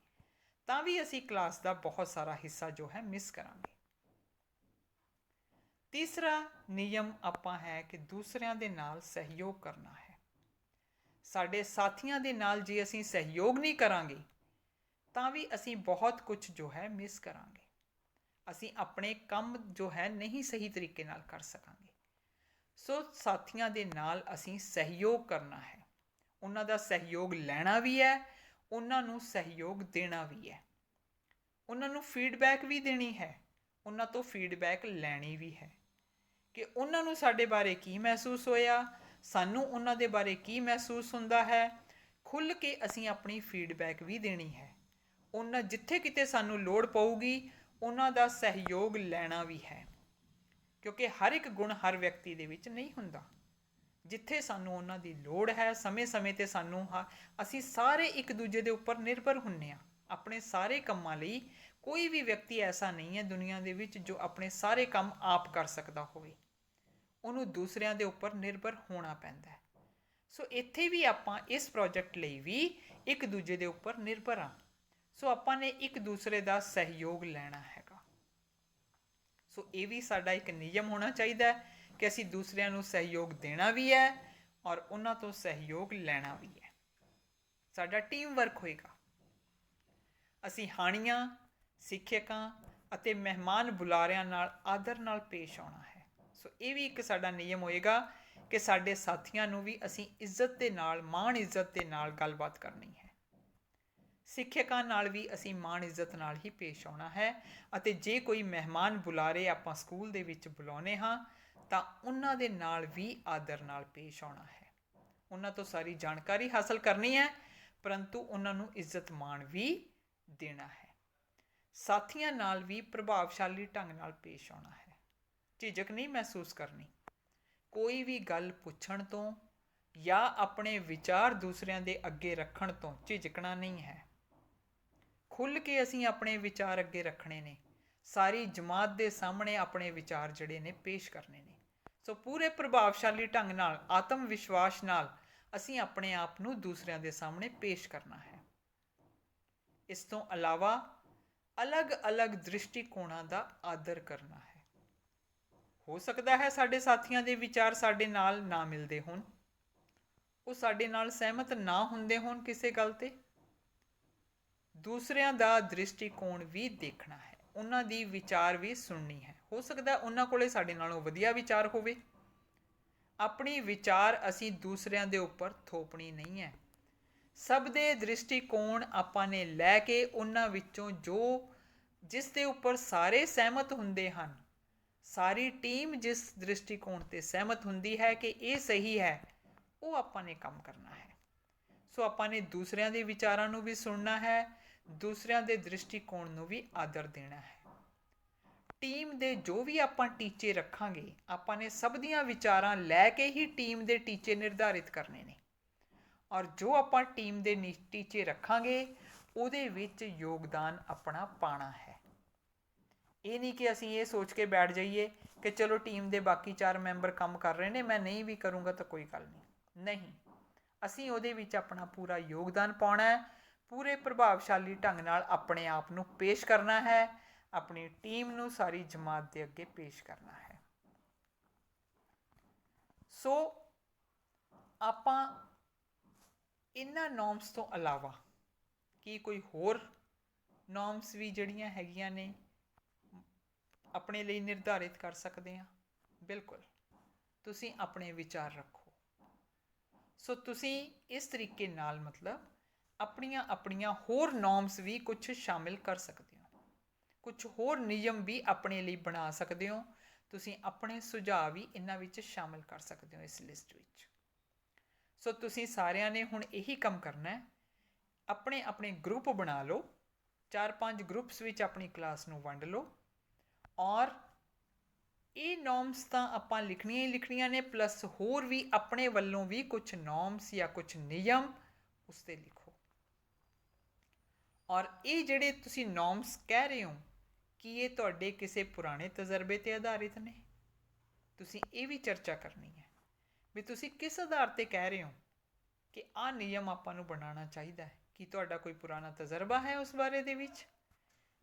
ਤਾਂ ਵੀ ਅਸੀਂ ਕਲਾਸ ਦਾ ਬਹੁਤ ਸਾਰਾ ਹਿੱਸਾ ਜੋ ਹੈ ਮਿਸ ਕਰਾਂਗੇ। ਤੀਸਰਾ ਨਿਯਮ ਆਪਾਂ ਹੈ ਕਿ ਦੂਸਰਿਆਂ ਦੇ ਨਾਲ ਸਹਿਯੋਗ ਕਰਨਾ ਹੈ। ਸਾਡੇ ਸਾਥੀਆਂ ਦੇ ਨਾਲ ਜੇ ਅਸੀਂ ਸਹਿਯੋਗ ਨਹੀਂ ਕਰਾਂਗੇ ਤਾਂ ਵੀ ਅਸੀਂ ਬਹੁਤ ਕੁਝ ਜੋ ਹੈ ਮਿਸ ਕਰਾਂਗੇ। ਅਸੀਂ ਆਪਣੇ ਕੰਮ ਜੋ ਹੈ ਨਹੀਂ ਸਹੀ ਤਰੀਕੇ ਨਾਲ ਕਰ ਸਕਾਂਗੇ। ਸੋ ਸਾਥੀਆਂ ਦੇ ਨਾਲ ਅਸੀਂ ਸਹਿਯੋਗ ਕਰਨਾ ਹੈ, ਉਹਨਾਂ ਦਾ ਸਹਿਯੋਗ ਲੈਣਾ ਵੀ ਹੈ, ਉਹਨਾਂ ਨੂੰ ਸਹਿਯੋਗ ਦੇਣਾ ਵੀ ਹੈ, ਉਹਨਾਂ ਨੂੰ ਫੀਡਬੈਕ ਵੀ ਦੇਣੀ ਹੈ, ਉਹਨਾਂ ਤੋਂ ਫੀਡਬੈਕ ਲੈਣੀ ਵੀ ਹੈ ਕਿ ਉਹਨਾਂ ਨੂੰ ਸਾਡੇ ਬਾਰੇ ਕੀ ਮਹਿਸੂਸ ਹੋਇਆ, ਸਾਨੂੰ ਉਹਨਾਂ ਦੇ ਬਾਰੇ ਕੀ ਮਹਿਸੂਸ ਹੁੰਦਾ ਹੈ। ਖੁੱਲ੍ਹ ਕੇ ਅਸੀਂ ਆਪਣੀ ਫੀਡਬੈਕ ਵੀ ਦੇਣੀ ਹੈ। ਉਹਨਾਂ ਜਿੱਥੇ ਕਿਤੇ ਸਾਨੂੰ ਲੋੜ ਪਊਗੀ ਉਹਨਾਂ ਦਾ ਸਹਿਯੋਗ ਲੈਣਾ ਵੀ ਹੈ, ਕਿਉਂਕਿ ਹਰ ਇੱਕ ਗੁਣ ਹਰ ਵਿਅਕਤੀ ਦੇ ਵਿੱਚ ਨਹੀਂ ਹੁੰਦਾ। ਜਿੱਥੇ ਸਾਨੂੰ ਉਹਨਾਂ ਦੀ ਲੋੜ ਹੈ, ਸਮੇਂ-ਸਮੇਂ 'ਤੇ ਸਾਨੂੰ ਅਸੀਂ ਸਾਰੇ ਇੱਕ ਦੂਜੇ ਦੇ ਉੱਪਰ ਨਿਰਭਰ ਹੁੰਦੇ ਹਾਂ ਆਪਣੇ ਸਾਰੇ ਕੰਮਾਂ ਲਈ। ਕੋਈ ਵੀ ਵਿਅਕਤੀ ਐਸਾ ਨਹੀਂ ਹੈ ਦੁਨੀਆ ਦੇ ਵਿੱਚ ਜੋ ਆਪਣੇ ਸਾਰੇ ਕੰਮ ਆਪ ਕਰ ਸਕਦਾ ਹੋਵੇ, ਉਹਨੂੰ ਦੂਸਰਿਆਂ ਦੇ ਉੱਪਰ ਨਿਰਭਰ ਹੋਣਾ ਪੈਂਦਾ ਹੈ। ਸੋ ਇੱਥੇ ਵੀ ਆਪਾਂ ਇਸ ਪ੍ਰੋਜੈਕਟ ਲਈ ਵੀ ਇੱਕ ਦੂਜੇ ਦੇ ਉੱਪਰ ਨਿਰਭਰ ਹਾਂ। ਸੋ ਆਪਾਂ ਨੇ ਇੱਕ ਦੂਸਰੇ ਦਾ ਸਹਿਯੋਗ ਲੈਣਾ ਹੈਗਾ। ਸੋ ਇਹ ਵੀ ਸਾਡਾ ਇੱਕ ਨਿਯਮ ਹੋਣਾ ਚਾਹੀਦਾ ਹੈ ਕਿ ਅਸੀਂ ਦੂਸਰਿਆਂ ਨੂੰ ਸਹਿਯੋਗ ਦੇਣਾ ਵੀ ਹੈ ਔਰ ਉਹਨਾਂ ਤੋਂ ਸਹਿਯੋਗ ਲੈਣਾ ਵੀ ਹੈ। ਸਾਡਾ ਟੀਮ ਵਰਕ ਹੋਏਗਾ। ਅਸੀਂ ਹਾਣੀਆਂ, ਸਿੱਖਿਅਕਾਂ ਅਤੇ ਮਹਿਮਾਨ ਬੁਲਾਰਿਆਂ ਨਾਲ ਆਦਰ ਨਾਲ ਪੇਸ਼ ਆਉਣਾ ਹੈ। ਸੋ ਇਹ ਵੀ ਇੱਕ ਸਾਡਾ ਨਿਯਮ ਹੋਏਗਾ ਕਿ ਸਾਡੇ ਸਾਥੀਆਂ ਨੂੰ ਵੀ ਅਸੀਂ ਇੱਜ਼ਤ ਦੇ ਨਾਲ, ਮਾਣ ਇੱਜ਼ਤ ਦੇ ਨਾਲ ਗੱਲਬਾਤ ਕਰਨੀ ਹੈ। ਸਿੱਖਿਅਕਾਂ ਨਾਲ ਵੀ ਅਸੀਂ ਮਾਣ ਇੱਜ਼ਤ ਨਾਲ ਹੀ ਪੇਸ਼ ਆਉਣਾ ਹੈ। ਅਤੇ ਜੇ ਕੋਈ ਮਹਿਮਾਨ ਬੁਲਾਰੇ ਆਪਾਂ ਸਕੂਲ ਦੇ ਵਿੱਚ ਬੁਲਾਉਂਦੇ ਹਾਂ ਤਾਂ ਉਹਨਾਂ ਦੇ ਨਾਲ ਵੀ ਆਦਰ ਨਾਲ ਪੇਸ਼ ਆਉਣਾ ਹੈ। ਉਹਨਾਂ ਤੋਂ ਸਾਰੀ ਜਾਣਕਾਰੀ ਹਾਸਲ ਕਰਨੀ ਹੈ, ਪਰੰਤੂ ਉਹਨਾਂ ਨੂੰ ਇੱਜ਼ਤ ਮਾਣ ਵੀ ਦੇਣਾ ਹੈ। ਸਾਥੀਆਂ ਨਾਲ ਵੀ ਪ੍ਰਭਾਵਸ਼ਾਲੀ ਢੰਗ ਨਾਲ ਪੇਸ਼ ਆਉਣਾ ਹੈ। ਝਿਜਕ ਨਹੀਂ ਮਹਿਸੂਸ ਕਰਨੀ। ਕੋਈ ਵੀ ਗੱਲ ਪੁੱਛਣ ਤੋਂ ਜਾਂ ਆਪਣੇ ਵਿਚਾਰ ਦੂਸਰਿਆਂ ਦੇ ਅੱਗੇ ਰੱਖਣ ਤੋਂ ਝਿਜਕਣਾ ਨਹੀਂ ਹੈ। ਖੁੱਲ੍ਹ ਕੇ ਅਸੀਂ ਆਪਣੇ ਵਿਚਾਰ ਅੱਗੇ ਰੱਖਣੇ ਨੇ, ਸਾਰੀ ਜਮਾਤ ਦੇ ਸਾਹਮਣੇ ਆਪਣੇ ਵਿਚਾਰ ਜਿਹੜੇ ਨੇ ਪੇਸ਼ ਕਰਨੇ ਨੇ। ਸੋ ਪੂਰੇ ਪ੍ਰਭਾਵਸ਼ਾਲੀ ਢੰਗ ਨਾਲ, ਆਤਮ ਵਿਸ਼ਵਾਸ ਨਾਲ ਅਸੀਂ ਆਪਣੇ ਆਪ ਨੂੰ ਦੂਸਰਿਆਂ ਦੇ ਸਾਹਮਣੇ ਪੇਸ਼ ਕਰਨਾ ਹੈ। ਇਸ ਤੋਂ ਇਲਾਵਾ ਅਲੱਗ-ਅਲੱਗ ਦ੍ਰਿਸ਼ਟੀਕੋਣਾਂ ਦਾ ਆਦਰ ਕਰਨਾ ਹੈ। ਹੋ ਸਕਦਾ ਹੈ ਸਾਡੇ ਸਾਥੀਆਂ ਦੇ ਵਿਚਾਰ ਸਾਡੇ ਨਾਲ ਨਾ ਮਿਲਦੇ ਹੋਣ, ਉਹ ਸਾਡੇ ਨਾਲ ਸਹਿਮਤ ਨਾ ਹੁੰਦੇ ਹੋਣ ਕਿਸੇ ਗੱਲ 'ਤੇ। ਦੂਸਰਿਆਂ ਦਾ ਦ੍ਰਿਸ਼ਟੀਕੋਣ ਵੀ ਦੇਖਣਾ ਹੈ, ਉਹਨਾਂ ਦੀ ਵਿਚਾਰ ਵੀ ਸੁਣਨੀ ਹੈ। ਹੋ ਸਕਦਾ ਉਹਨਾਂ ਕੋਲੇ ਸਾਡੇ ਨਾਲੋਂ ਵਧੀਆ ਵਿਚਾਰ ਹੋਵੇ। ਆਪਣੀ ਵਿਚਾਰ ਅਸੀਂ ਦੂਸਰਿਆਂ ਦੇ ਉੱਪਰ ਥੋਪਣੀ ਨਹੀਂ ਹੈ। ਸਭ ਦੇ ਦ੍ਰਿਸ਼ਟੀਕੋਣ ਆਪਾਂ ਨੇ ਲੈ ਕੇ ਉਹਨਾਂ ਵਿੱਚੋਂ ਜਿਸ ਦੇ ਉੱਪਰ ਸਾਰੇ ਸਹਿਮਤ ਹੁੰਦੇ ਹਨ, ਸਾਰੀ ਟੀਮ ਜਿਸ ਦ੍ਰਿਸ਼ਟੀਕੋਣ 'ਤੇ ਸਹਿਮਤ ਹੁੰਦੀ ਹੈ ਕਿ ਇਹ ਸਹੀ ਹੈ, ਉਹ ਆਪਾਂ ਨੇ ਕੰਮ ਕਰਨਾ ਹੈ। ਸੋ ਆਪਾਂ ਨੇ ਦੂਸਰਿਆਂ ਦੇ ਵਿਚਾਰਾਂ ਨੂੰ ਵੀ ਸੁਣਨਾ ਹੈ, ਦੂਸਰਿਆਂ ਦੇ ਦ੍ਰਿਸ਼ਟੀਕੋਣ ਨੂੰ ਵੀ ਆਦਰ ਦੇਣਾ ਹੈ। ਟੀਮ ਦੇ ਜੋ ਵੀ ਆਪਾਂ ਟੀਚੇ ਰੱਖਾਂਗੇ, ਆਪਾਂ ਨੇ ਸਭ ਦੀਆਂ ਵਿਚਾਰਾਂ ਲੈ ਕੇ ਹੀ ਟੀਮ ਦੇ ਟੀਚੇ ਨਿਰਧਾਰਿਤ ਕਰਨੇ ਨੇ। ਔਰ ਜੋ ਆਪਾਂ ਟੀਮ ਦੇ ਟੀਚੇ ਰੱਖਾਂਗੇ ਉਹਦੇ ਵਿੱਚ ਯੋਗਦਾਨ ਆਪਣਾ ਪਾਉਣਾ ਹੈ। ਇਹ ਨਹੀਂ ਕਿ ਅਸੀਂ ਇਹ ਸੋਚ ਕੇ ਬੈਠ ਜਾਈਏ ਕਿ ਚਲੋ ਟੀਮ ਦੇ ਬਾਕੀ 4 ਮੈਂਬਰ ਕੰਮ ਕਰ ਰਹੇ ਨੇ, ਮੈਂ ਨਹੀਂ ਵੀ ਕਰੂੰਗਾ ਤਾਂ ਕੋਈ ਗੱਲ ਨਹੀਂ, ਅਸੀਂ ਉਹਦੇ ਵਿੱਚ ਆਪਣਾ ਪੂਰਾ ਯੋਗਦਾਨ ਪਾਉਣਾ ਹੈ, ਪੂਰੇ ਪ੍ਰਭਾਵਸ਼ਾਲੀ ਢੰਗ ਨਾਲ ਆਪਣੇ ਆਪ ਨੂੰ ਪੇਸ਼ ਕਰਨਾ ਹੈ, ਆਪਣੀ ਟੀਮ ਨੂੰ ਸਾਰੀ ਜਮਾਤ ਦੇ ਅੱਗੇ ਪੇਸ਼ ਕਰਨਾ ਹੈ। ਸੋ ਆਪਾਂ ਇਹਨਾਂ ਨੋਰਮਸ ਤੋਂ ਇਲਾਵਾ ਕੀ ਕੋਈ ਹੋਰ ਨੋਰਮਸ ਵੀ ਜਿਹੜੀਆਂ ਹੈਗੀਆਂ ਨੇ ਆਪਣੇ ਲਈ ਨਿਰਧਾਰਿਤ ਕਰ ਸਕਦੇ ਹਾਂ? ਬਿਲਕੁਲ, ਤੁਸੀਂ ਆਪਣੇ ਵਿਚਾਰ ਰੱਖੋ। ਸੋ ਤੁਸੀਂ ਇਸ ਤਰੀਕੇ ਨਾਲ ਮਤਲਬ ਆਪਣੀਆਂ ਹੋਰ ਨੋਰਮਸ ਵੀ ਕੁਝ ਸ਼ਾਮਿਲ ਕਰ ਸਕਦੇ ਹੋ, ਕੁਝ ਹੋਰ ਨਿਯਮ ਵੀ ਆਪਣੇ ਲਈ ਬਣਾ ਸਕਦੇ ਹੋ। ਤੁਸੀਂ ਆਪਣੇ ਸੁਝਾਅ ਵੀ ਇਹਨਾਂ ਵਿੱਚ ਸ਼ਾਮਿਲ ਕਰ ਸਕਦੇ ਹੋ ਇਸ ਲਿਸਟ ਵਿੱਚ। ਸੋ ਤੁਸੀਂ ਸਾਰਿਆਂ ਨੇ ਹੁਣ ਇਹੀ ਕੰਮ ਕਰਨਾ ਹੈ, ਆਪਣੇ ਆਪਣੇ ਗਰੁੱਪ ਬਣਾ ਲਓ, 4-5 ਗਰੁੱਪਸ ਵਿੱਚ ਆਪਣੀ ਕਲਾਸ ਨੂੰ ਵੰਡ ਲਓ ਔਰ ਇਹ ਨੋਰਮਸ ਤਾਂ ਆਪਾਂ ਲਿਖਣੀਆਂ ਹੀ ਲਿਖਣੀਆਂ ਨੇ, ਪਲੱਸ ਹੋਰ ਵੀ ਆਪਣੇ ਵੱਲੋਂ ਵੀ ਕੁਝ ਨੋਰਮਸ ਜਾਂ ਕੁਝ ਨਿਯਮ ਉਸ 'ਤੇ ਲਿਖੋ। ਔਰ ਇਹ ਜਿਹੜੇ ਤੁਸੀਂ ਨੋਰਮਸ ਕਹਿ ਰਹੇ ਹੋ ਕੀ ਇਹ ਤੁਹਾਡੇ ਕਿਸੇ ਪੁਰਾਣੇ ਤਜਰਬੇ 'ਤੇ ਆਧਾਰਿਤ ਨੇ? ਤੁਸੀਂ ਇਹ ਵੀ ਚਰਚਾ ਕਰਨੀ ਹੈ ਵੀ ਤੁਸੀਂ ਕਿਸ ਆਧਾਰ 'ਤੇ ਕਹਿ ਰਹੇ ਹੋ ਕਿ ਆਹ ਨਿਯਮ ਆਪਾਂ ਨੂੰ ਬਣਾਉਣਾ ਚਾਹੀਦਾ ਹੈ। ਕੀ ਤੁਹਾਡਾ ਕੋਈ ਪੁਰਾਣਾ ਤਜਰਬਾ ਹੈ ਉਸ ਬਾਰੇ ਦੇ ਵਿੱਚ,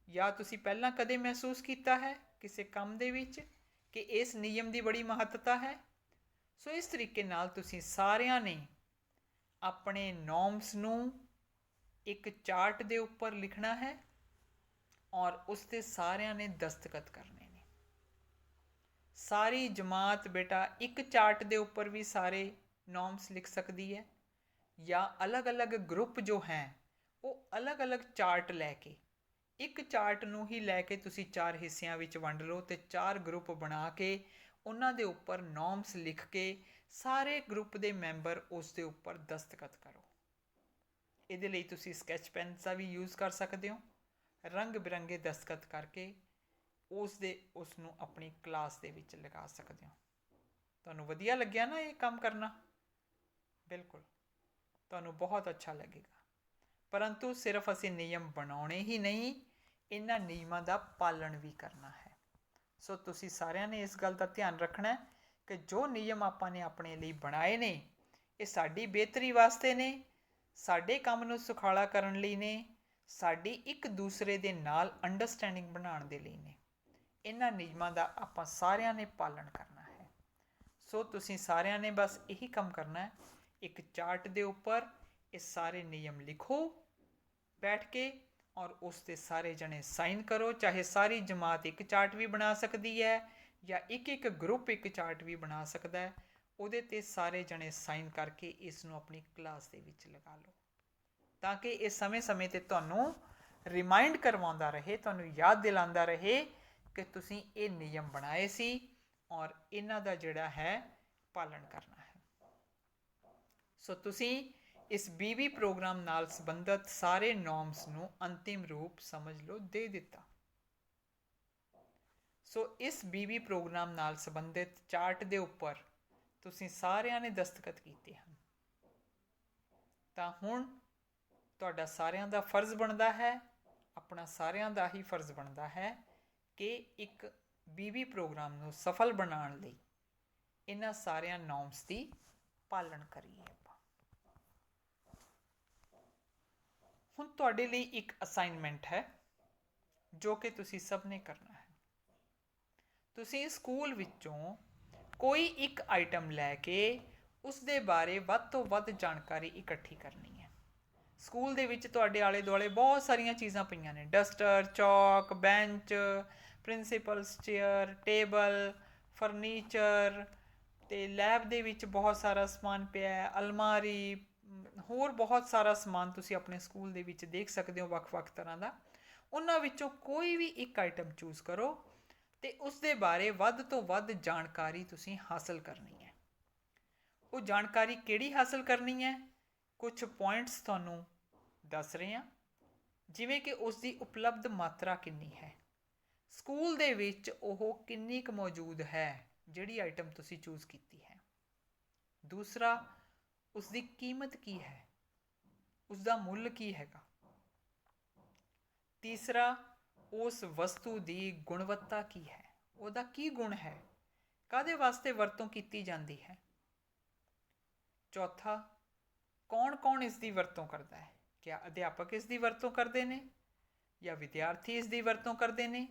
ਜਾਂ ਤੁਸੀਂ ਪਹਿਲਾਂ ਕਦੇ ਮਹਿਸੂਸ ਕੀਤਾ ਹੈ ਕਿਸੇ ਕੰਮ ਦੇ ਵਿੱਚ ਕਿ ਇਸ ਨਿਯਮ ਦੀ ਬੜੀ ਮਹੱਤਤਾ ਹੈ? ਸੋ ਇਸ ਤਰੀਕੇ ਨਾਲ ਤੁਸੀਂ ਸਾਰਿਆਂ ਨੇ ਆਪਣੇ ਨੋਰਮਸ ਨੂੰ ਇੱਕ ਚਾਰਟ ਦੇ ਉੱਪਰ ਲਿਖਣਾ ਹੈ ਔਰ ਉਸ 'ਤੇ ਸਾਰਿਆਂ ਨੇ ਦਸਤਖਤ ਕਰਨੇ ਨੇ। ਸਾਰੀ ਜਮਾਤ ਬੇਟਾ ਇੱਕ ਚਾਰਟ ਦੇ ਉੱਪਰ ਵੀ ਸਾਰੇ ਨੋਰਮਸ ਲਿਖ ਸਕਦੀ ਹੈ, ਜਾਂ ਅਲੱਗ-ਅਲੱਗ ਗਰੁੱਪ ਜੋ ਹੈ ਉਹ ਅਲੱਗ-ਅਲੱਗ ਚਾਰਟ ਲੈ ਕੇ, ਇੱਕ ਚਾਰਟ ਨੂੰ ਹੀ ਲੈ ਕੇ ਤੁਸੀਂ 4 ਹਿੱਸਿਆਂ ਵਿੱਚ ਵੰਡ ਲਓ ਅਤੇ 4 ਗਰੁੱਪ ਬਣਾ ਕੇ ਉਹਨਾਂ ਦੇ ਉੱਪਰ ਨੋਰਮਸ ਲਿਖ ਕੇ ਸਾਰੇ ਗਰੁੱਪ ਦੇ ਮੈਂਬਰ ਉਸ ਦੇ ਉੱਪਰ ਦਸਤਖਤ ਕਰੋ। ਇਹਦੇ ਲਈ ਤੁਸੀਂ ਸਕੈਚ ਪੈਨ ਦਾ ਵੀ ਯੂਜ਼ ਕਰ ਸਕਦੇ ਹੋ, ਰੰਗ ਬਿਰੰਗੇ ਦਸਤਖਤ ਕਰਕੇ ਉਸ ਨੂੰ ਆਪਣੀ ਕਲਾਸ ਦੇ ਵਿੱਚ ਲਗਾ ਸਕਦੇ ਹੋ। ਤੁਹਾਨੂੰ ਵਧੀਆ ਲੱਗਿਆ ਨਾ ਇਹ ਕੰਮ ਕਰਨਾ? ਬਿਲਕੁਲ, ਤੁਹਾਨੂੰ ਬਹੁਤ ਅੱਛਾ ਲੱਗੇਗਾ। ਪਰੰਤੂ ਸਿਰਫ ਅਸੀਂ ਨਿਯਮ ਬਣਾਉਣੇ ਹੀ ਨਹੀਂ, ਇਹਨਾਂ ਨਿਯਮਾਂ ਦਾ ਪਾਲਣ ਵੀ ਕਰਨਾ ਹੈ। ਸੋ ਤੁਸੀਂ ਸਾਰਿਆਂ ਨੇ ਇਸ ਗੱਲ ਦਾ ਧਿਆਨ ਰੱਖਣਾ ਕਿ ਜੋ ਨਿਯਮ ਆਪਾਂ ਨੇ ਆਪਣੇ ਲਈ ਬਣਾਏ ਨੇ ਇਹ ਸਾਡੀ ਬਿਹਤਰੀ ਵਾਸਤੇ ਨੇ, ਸਾਡੇ ਕੰਮ ਨੂੰ ਸੁਖਾਲਾ ਕਰਨ ਲਈ ਨੇ, ਸਾਡੀ ਇੱਕ ਦੂਸਰੇ ਦੇ ਨਾਲ ਅੰਡਰਸਟੈਂਡਿੰਗ ਬਣਾਉਣ ਦੇ ਲਈ ਨੇ। ਇਹਨਾਂ ਨਿਯਮਾਂ ਦਾ ਆਪਾਂ ਸਾਰਿਆਂ ਨੇ ਪਾਲਣ ਕਰਨਾ ਹੈ। ਸੋ ਤੁਸੀਂ ਸਾਰਿਆਂ ਨੇ ਬਸ ਇਹੀ ਕੰਮ ਕਰਨਾ ਹੈ, ਇੱਕ ਚਾਰਟ ਦੇ ਉੱਪਰ ਇਹ ਸਾਰੇ ਨਿਯਮ ਲਿਖੋ ਬੈਠ ਕੇ ਔਰ ਉਸ 'ਤੇ ਸਾਰੇ ਜਣੇ ਸਾਈਨ ਕਰੋ। ਚਾਹੇ ਸਾਰੀ ਜਮਾਤ ਇੱਕ ਚਾਰਟ ਵੀ ਬਣਾ ਸਕਦੀ ਹੈ ਜਾਂ ਇੱਕ ਗਰੁੱਪ ਇੱਕ ਚਾਰਟ ਵੀ ਬਣਾ ਸਕਦਾ ਹੈ, ਉਹਦੇ 'ਤੇ ਸਾਰੇ ਜਣੇ ਸਾਈਨ ਕਰਕੇ ਇਸ ਨੂੰ ਆਪਣੀ ਕਲਾਸ ਦੇ ਵਿੱਚ ਲਗਾ ਲਓ, ਤਾਂ ਕਿ ਇਹ ਸਮੇਂ-ਸਮੇਂ 'ਤੇ ਤੁਹਾਨੂੰ ਰਿਮਾਈਂਡ ਕਰਵਾਉਂਦਾ ਰਹੇ, ਤੁਹਾਨੂੰ ਯਾਦ ਦਿਲਾਉਂਦਾ ਰਹੇ ਕਿ ਤੁਸੀਂ ਇਹ ਨਿਯਮ ਬਣਾਏ ਸੀ ਔਰ ਇਹਨਾਂ ਦਾ ਜਿਹੜਾ ਹੈ ਪਾਲਣ ਕਰਨਾ ਹੈ। ਸੋ ਤੁਸੀਂ ਇਸ BB ਪ੍ਰੋਗਰਾਮ ਨਾਲ ਸੰਬੰਧਿਤ ਸਾਰੇ ਨੋਰਮਸ ਨੂੰ ਅੰਤਿਮ ਰੂਪ ਸਮਝ ਲਓ ਦੇ ਦਿੱਤਾ। ਸੋ ਇਸ BB ਪ੍ਰੋਗਰਾਮ ਨਾਲ ਸੰਬੰਧਿਤ ਚਾਰਟ ਦੇ ਉੱਪਰ ਤੁਸੀਂ ਸਾਰਿਆਂ ਨੇ ਦਸਤਖਤ ਕੀਤੇ ਹਨ, ਤਾਂ ਹੁਣ ਤੁਹਾਡਾ ਸਾਰਿਆਂ ਦਾ ਫਰਜ਼ ਬਣਦਾ ਹੈ, ਆਪਣਾ ਸਾਰਿਆਂ ਦਾ ਹੀ ਫਰਜ਼ ਬਣਦਾ ਹੈ ਕਿ ਇੱਕ BB ਪ੍ਰੋਗਰਾਮ ਨੂੰ ਸਫਲ ਬਣਾਉਣ ਲਈ ਇਹਨਾਂ ਸਾਰਿਆਂ ਨੋਰਮਸ ਦੀ ਪਾਲਣ ਕਰੀਏ। ਹੁਣ ਤੁਹਾਡੇ ਲਈ ਇੱਕ ਅਸਾਈਨਮੈਂਟ ਹੈ ਜੋ ਕਿ ਤੁਸੀਂ ਸਭ ਨੇ ਕਰਨਾ ਹੈ। ਤੁਸੀਂ ਸਕੂਲ ਵਿੱਚੋਂ ਕੋਈ ਇੱਕ ਆਈਟਮ ਲੈ ਕੇ ਉਸ ਦੇ ਬਾਰੇ ਵੱਧ ਤੋਂ ਵੱਧ ਜਾਣਕਾਰੀ ਇਕੱਠੀ ਕਰਨੀ ਹੈ। ਸਕੂਲ ਦੇ ਵਿੱਚ ਤੁਹਾਡੇ ਆਲੇ ਦੁਆਲੇ ਬਹੁਤ ਸਾਰੀਆਂ ਚੀਜ਼ਾਂ ਪਈਆਂ ਨੇ, duster, chalk, bench, principal's chair, table, furniture, ਅਤੇ ਲੈਬ ਦੇ ਵਿੱਚ ਬਹੁਤ ਸਾਰਾ ਸਮਾਨ ਪਿਆ ਹੈ, ਅਲਮਾਰੀ, ਹੋਰ ਬਹੁਤ ਸਾਰਾ ਸਮਾਨ ਤੁਸੀਂ ਆਪਣੇ ਸਕੂਲ ਦੇ ਵਿੱਚ ਦੇਖ ਸਕਦੇ ਹੋ ਵੱਖ-ਵੱਖ ਤਰ੍ਹਾਂ ਦਾ। ਉਹਨਾਂ ਵਿੱਚੋਂ ਕੋਈ ਵੀ ਇੱਕ ਆਈਟਮ ਚੂਜ਼ ਕਰੋ ਅਤੇ ਉਸ ਦੇ ਬਾਰੇ ਵੱਧ ਤੋਂ ਵੱਧ ਜਾਣਕਾਰੀ ਤੁਸੀਂ ਹਾਸਲ ਕਰਨੀ ਹੈ। ਉਹ ਜਾਣਕਾਰੀ ਕਿਹੜੀ ਹਾਸਲ ਕਰਨੀ ਹੈ? ਕੁਝ ਪੁਆਇੰਟਸ ਤੁਹਾਨੂੰ ਦੱਸ ਰਹੇ ਹਾਂ, ਜਿਵੇਂ ਕਿ ਉਸ ਦੀ ਉਪਲਬਧ ਮਾਤਰਾ ਕਿੰਨੀ ਹੈ, ਸਕੂਲ ਦੇ ਵਿੱਚ ਉਹ ਕਿੰਨੀ ਕੁ ਮੌਜੂਦ ਹੈ ਜਿਹੜੀ ਆਈਟਮ ਤੁਸੀਂ ਚੂਜ਼ ਕੀਤੀ ਹੈ। ਦੂਸਰਾ, ਉਸ ਦੀ ਕੀਮਤ ਕੀ ਹੈ, ਉਸ ਦਾ ਮੁੱਲ ਕੀ ਹੈਗਾ। ਤੀਸਰਾ, ਉਸ ਵਸਤੂ ਦੀ ਗੁਣਵੱਤਾ ਕੀ ਹੈ, ਉਹਦਾ ਕੀ ਗੁਣ ਹੈ, ਕਾਹਦੇ ਵਾਸਤੇ ਵਰਤੋਂ ਕੀਤੀ ਜਾਂਦੀ ਹੈ। ਚੌਥਾ, ਕੌਣ ਕੌਣ ਇਸ ਦੀ ਵਰਤੋਂ ਕਰਦਾ ਹੈ। ਕਿਆ ਅਧਿਆਪਕ ਇਸ ਦੀ ਵਰਤੋਂ ਕਰਦੇ ਨੇ, ਜਾਂ ਵਿਦਿਆਰਥੀ ਇਸ ਦੀ ਵਰਤੋਂ ਕਰਦੇ ਨੇ,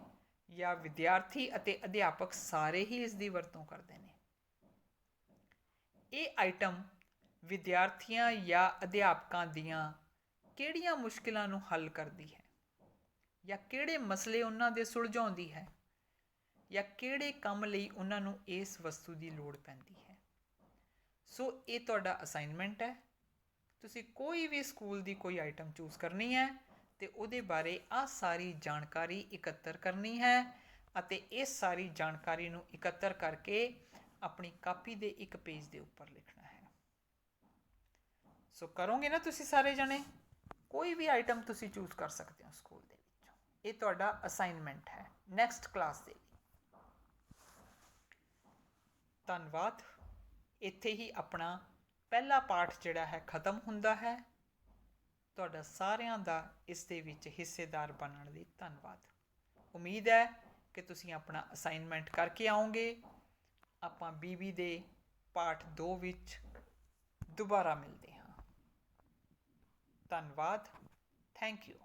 ਜਾਂ ਵਿਦਿਆਰਥੀ ਅਤੇ ਅਧਿਆਪਕ ਸਾਰੇ ਹੀ ਇਸ ਦੀ ਵਰਤੋਂ ਕਰਦੇ ਨੇ। ਇਹ ਆਈਟਮ ਵਿਦਿਆਰਥੀਆਂ ਜਾਂ ਅਧਿਆਪਕਾਂ ਦੀਆਂ ਕਿਹੜੀਆਂ ਮੁਸ਼ਕਿਲਾਂ ਨੂੰ ਹੱਲ ਕਰਦੀ ਹੈ, ਜਾਂ ਕਿਹੜੇ ਮਸਲੇ ਉਹਨਾਂ ਦੇ ਸੁਲਝਾਉਂਦੀ ਹੈ, ਜਾਂ ਕਿਹੜੇ ਕੰਮ ਲਈ ਉਹਨਾਂ ਨੂੰ ਇਸ ਵਸਤੂ ਦੀ ਲੋੜ ਪੈਂਦੀ ਹੈ। ਸੋ ਇਹ ਤੁਹਾਡਾ ਅਸਾਈਨਮੈਂਟ ਹੈ। ਤੁਸੀਂ ਕੋਈ ਵੀ ਸਕੂਲ ਦੀ ਕੋਈ ਆਈਟਮ ਚੂਜ਼ ਕਰਨੀ ਹੈ ਅਤੇ ਉਹਦੇ ਬਾਰੇ ਆਹ ਸਾਰੀ ਜਾਣਕਾਰੀ ਇਕੱਤਰ ਕਰਨੀ ਹੈ, ਅਤੇ ਇਸ ਸਾਰੀ ਜਾਣਕਾਰੀ ਨੂੰ ਇਕੱਤਰ ਕਰਕੇ ਆਪਣੀ ਕਾਪੀ ਦੇ ਇੱਕ ਪੇਜ ਦੇ ਉੱਪਰ ਲਿਖਣਾ ਹੈ। ਸੋ ਕਰੋਗੇ ਨਾ ਤੁਸੀਂ ਸਾਰੇ ਜਣੇ। ਕੋਈ ਵੀ ਆਈਟਮ ਤੁਸੀਂ ਚੂਜ਼ ਕਰ ਸਕਦੇ ਹੋ ਸਕੂਲ ਦੇ ਵਿੱਚੋਂ। ਇਹ ਤੁਹਾਡਾ ਅਸਾਈਨਮੈਂਟ ਹੈ ਨੈਕਸਟ ਕਲਾਸ ਦੇ ਲਈ। ਧੰਨਵਾਦ। ਇੱਥੇ ਹੀ ਆਪਣਾ ਪਹਿਲਾ ਪਾਠ ਜਿਹੜਾ ਹੈ ਖਤਮ ਹੁੰਦਾ ਹੈ। ਤੁਹਾਡਾ ਸਾਰਿਆਂ ਦਾ ਇਸ ਦੇ ਵਿੱਚ ਹਿੱਸੇਦਾਰ ਬਣਨ ਲਈ ਧੰਨਵਾਦ। ਉਮੀਦ ਹੈ ਕਿ ਤੁਸੀਂ ਆਪਣਾ ਅਸਾਈਨਮੈਂਟ ਕਰਕੇ ਆਓਗੇ। ਆਪਾਂ BB ਦੇ ਪਾਠ 2 ਵਿੱਚ ਦੁਬਾਰਾ ਮਿਲਦੇ ਹਾਂ। ਧੰਨਵਾਦ। Thank you.